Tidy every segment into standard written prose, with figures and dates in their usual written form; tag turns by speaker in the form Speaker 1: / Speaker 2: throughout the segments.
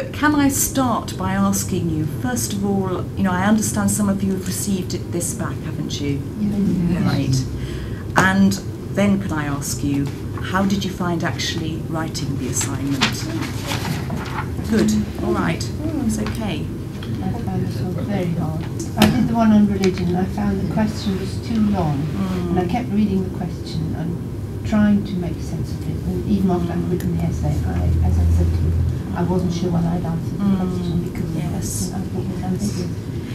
Speaker 1: But can I start by asking you, first of all, you know, I understand some of you have received this back, haven't you?
Speaker 2: Yeah.
Speaker 1: Right. And then can I ask you, how did you find actually writing the assignment? Good, all right, it's okay.
Speaker 2: I found this one very hard. I did the one on religion and I found the question was too long and I kept reading the question and trying to make sense of it, and even after I'd written the essay, as I said to you, I wasn't sure when I'd answered the question because of the question. I thought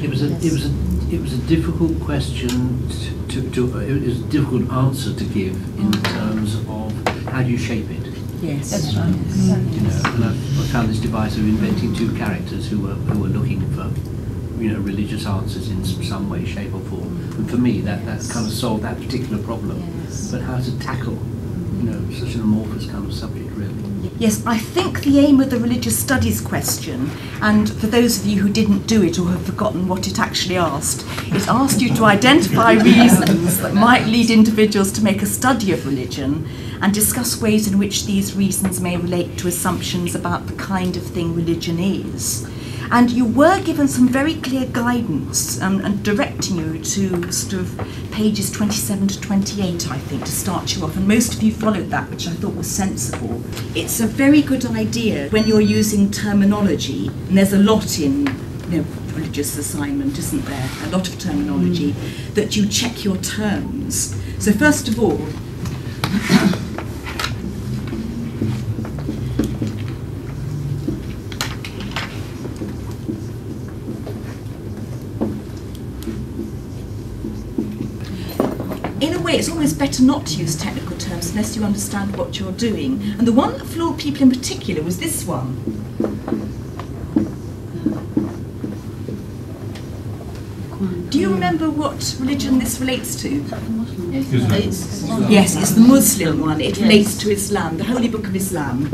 Speaker 2: it was ambiguous.
Speaker 3: It was a difficult question it was a difficult answer to give in terms of how do you shape it.
Speaker 1: Yes,
Speaker 2: that's right.
Speaker 3: You know, and I found this device of inventing two characters who were looking for, you know, religious answers in some way, shape or form. And for me, that kind of solved that particular problem.
Speaker 1: Yes.
Speaker 3: But how to tackle, you know, such an amorphous kind of subject, really.
Speaker 1: Yes, I think the aim of the religious studies question, and for those of you who didn't do it or have forgotten what it actually asked, it asked you to identify reasons that might lead individuals to make a study of religion and discuss ways in which these reasons may relate to assumptions about the kind of thing religion is. And you were given some very clear guidance and directing you to sort of pages 27 to 28, I think, to start you off. And most of you followed that, which I thought was sensible. It's a very good idea when you're using terminology, and there's a lot in, you know, religious assignment, isn't there? A lot of terminology, that you check your terms. So first of all, in a way, it's almost better not to use technical terms unless you understand what you're doing. And the one that floored people in particular was this one. Do you remember what religion this relates to? Yes, it's the Muslim one. It relates to Islam, the Holy Book of Islam.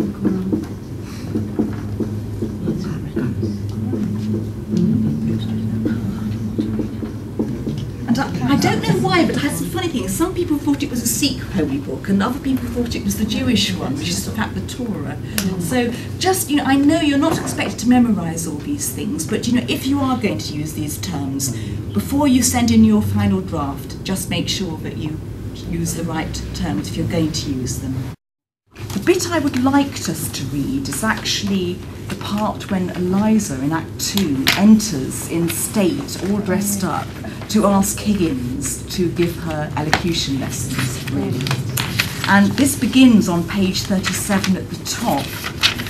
Speaker 1: I don't know why, but it has some funny things. Some people thought it was a Sikh holy book, and other people thought it was the Jewish one, which is in fact the Torah. So just, you know, I know you're not expected to memorise all these things, but, you know, if you are going to use these terms, before you send in your final draft, just make sure that you use the right terms if you're going to use them. The bit I would like us to read is actually the part when Eliza in Act 2 enters in state, all dressed up, to ask Higgins to give her elocution lessons, really. And this begins on page 37 at the top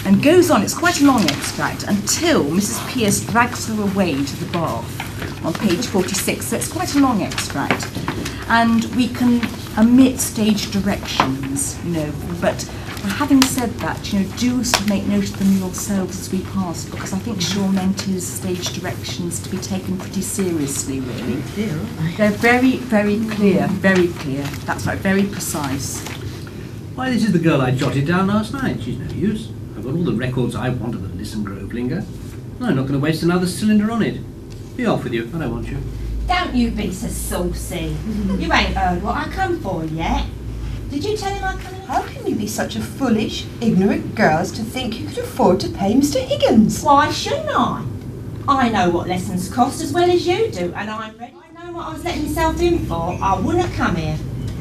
Speaker 1: and goes on, it's quite a long extract, until Mrs. Pierce drags her away to the bath on page 46. So it's quite a long extract. And we can omit stage directions, you know, but having said that, you know, do sort of make note of them yourselves as we pass, because I think Sean meant his stage directions to be taken pretty seriously, really. They're very, very clear, very clear. That's right, very precise.
Speaker 3: Why, this is the girl I jotted down last night. She's no use. I've got all the records I want of the Listen Grovelinger. I'm not going to waste another cylinder on it. Be off with you, I don't want you.
Speaker 4: Don't you be so saucy. You ain't heard what I come for yet. Did you tell him I come in?
Speaker 5: How can you be such a foolish, ignorant girl as to think you could afford to pay Mr. Higgins?
Speaker 4: Why shouldn't I? I know what lessons cost as well as you do, and I'm ready. I know what I was letting myself in for. I wouldn't have come here.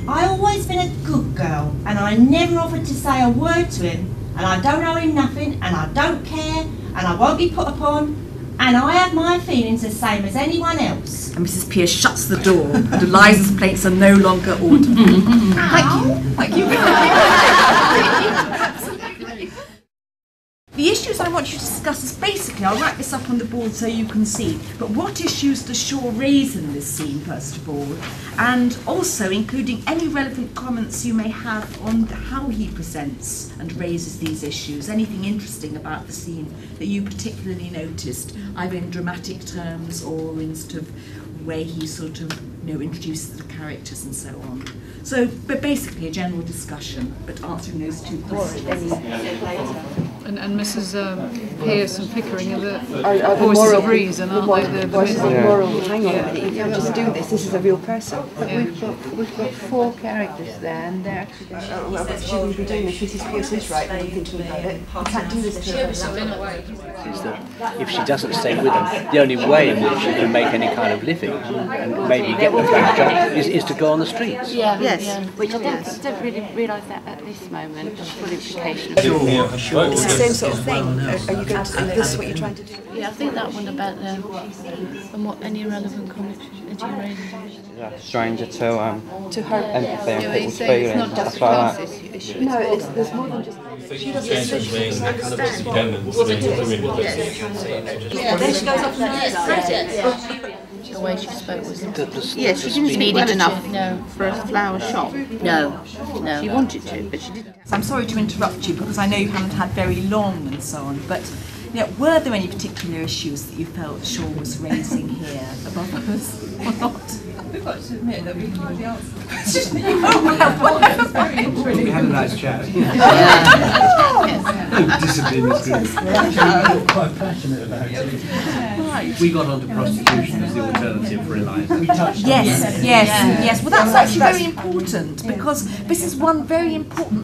Speaker 4: I always been a good girl, and I never offered to say a word to him, and I don't owe him nothing, and I don't care, and I won't be put upon, and I have my feelings the same as anyone else.
Speaker 1: And Mrs. Pierce shuts the door, and Eliza's plates are no longer audible. Thank you. The issues I want you to discuss is basically, I'll write this up on the board so you can see, but what issues does Shaw raise in this scene, first of all, and also including any relevant comments you may have on how he presents and raises these issues, anything interesting about the scene that you particularly noticed, either in dramatic terms or in sort of way he sort of introduces the characters and so on. So, but basically a general discussion, but answering those two questions.
Speaker 6: And Mrs. Pearce and Pickering are the
Speaker 7: Are
Speaker 6: voices of reason, aren't they?
Speaker 7: Voices of moral. Hang on a minute, you can't just do this. This is a real person.
Speaker 2: But we've got 4 characters there, and they're actually.
Speaker 7: Well, but shouldn't we be doing this? Mrs. Pearce is right when you're thinking about it. You can't do this to her.
Speaker 3: Is that if she doesn't stay with them, the only way in which she can make any kind of living and maybe get the kind of job is to go on the streets.
Speaker 7: Yes.
Speaker 8: Which I don't really realise that at this moment, the full implication.
Speaker 7: It's the same sort of thing. Are you going to do this, what you're trying to do?
Speaker 8: Yeah, I think that one about and what any relevant comments do you raise?
Speaker 9: Stranger to
Speaker 7: her.
Speaker 9: empathy and people's
Speaker 2: It's
Speaker 9: feelings,
Speaker 2: not just
Speaker 9: stuff
Speaker 2: a
Speaker 9: like
Speaker 2: class
Speaker 9: that.
Speaker 2: issue.
Speaker 7: No, there's more than just. She doesn't understand what it is.
Speaker 8: Yeah, then she goes off and the way she spoke was
Speaker 2: Yes, she didn't speak well enough for a flower shop.
Speaker 8: no.
Speaker 2: She wanted to, but she didn't.
Speaker 1: I'm sorry to interrupt you because I know you haven't had very long and so on, but were there any particular issues that you felt Shaw was raising here above others or not?
Speaker 5: We've got to admit that we can know the answer to the question.
Speaker 3: We had a nice chat. Discipline is good.
Speaker 10: Quite passionate about it.
Speaker 3: We got onto prostitution as the alternative for Eliza.
Speaker 1: Yes. Well, that's actually very important because this is one very important